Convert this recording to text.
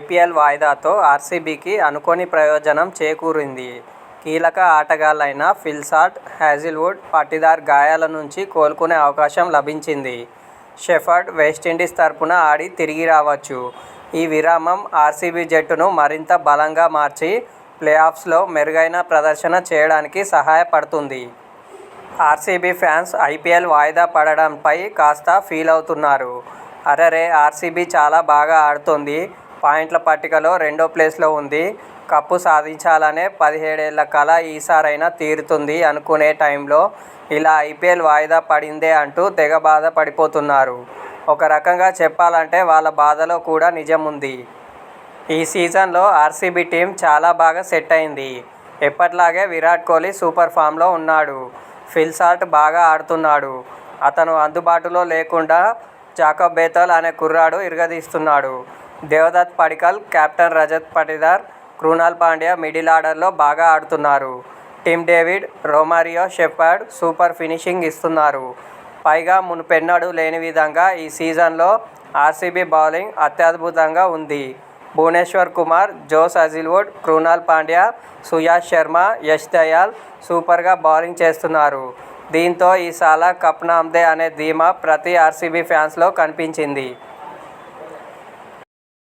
IPL వాయిదాతో ఆర్సీబీకి అనుకోని ప్రయోజనం చేకూరింది. కీలక ఆటగాళ్లైన ఫిల్సాల్ట్, హ్యాజిల్వుడ్, పాటీదార్ గాయాల నుంచి కోలుకునే అవకాశం లభించింది. షెఫర్డ్ వెస్టిండీస్ తరపున ఆడి తిరిగి రావచ్చు. ఈ విరామం ఆర్సీబీ జట్టును మరింత బలంగా మార్చి ప్లేఆఫ్స్లో మెరుగైన ప్రదర్శన చేయడానికి సహాయపడుతుంది. ఆర్సీబీ ఫ్యాన్స్ ఐపీఎల్ వాయిదా పడడంపై కాస్త ఫీలవుతున్నారు. అరెరే, ఆర్సీబీ చాలా బాగా ఆడుతోంది, పాయింట్ల పట్టికలో రెండో ప్లేస్లో ఉంది, కప్పు సాధించాలనే 17 ఏళ్ల కల ఈసారైనా తీరుతుంది అనుకునే టైంలో ఇలా ఐపీఎల్ వాయిదా పడిందే అంటూ తెగ బాధపడిపోతున్నారు. ఒక రకంగా చెప్పాలంటే వాళ్ళ బాధలో కూడా నిజముంది. ఈ సీజన్లో ఆర్సీబీ టీం చాలా బాగా సెట్ అయింది. ఎప్పట్లాగే విరాట్ కోహ్లీ సూపర్ ఫామ్లో ఉన్నాడు. ఫిల్సాల్ట్ బాగా ఆడుతున్నాడు. అతను అందుబాటులో లేకుండా జాకబ్ బేతల్ అనే కుర్రాడు ఇరగదీస్తున్నాడు. దేవదత్ పడిక్కల్, కెప్టెన్ రజత్ పాటీదార్, క్రునాల్ పాండ్యా మిడిల్ ఆర్డర్లో బాగా ఆడుతున్నారు. Tim David, Romario Shepherd super finishing ఇస్తున్నారు. పైగా మునుపెన్నడూ లేని విధంగా ఈ సీజన్లో ఆర్సీబీ బౌలింగ్ అత్యద్భుతంగా ఉంది. భువనేశ్వర్ కుమార్, జోస్ హజిల్వుడ్, క్రునాల్ పాండ్యా, సుయాష్ శర్మ, యష్ దయాల్ సూపర్గా బౌలింగ్ చేస్తున్నారు. దీంతో ఈ సాలా కప్ నామ్దే అనే ధీమా ప్రతి ఆర్సీబీ ఫ్యాన్స్లో కనిపించింది.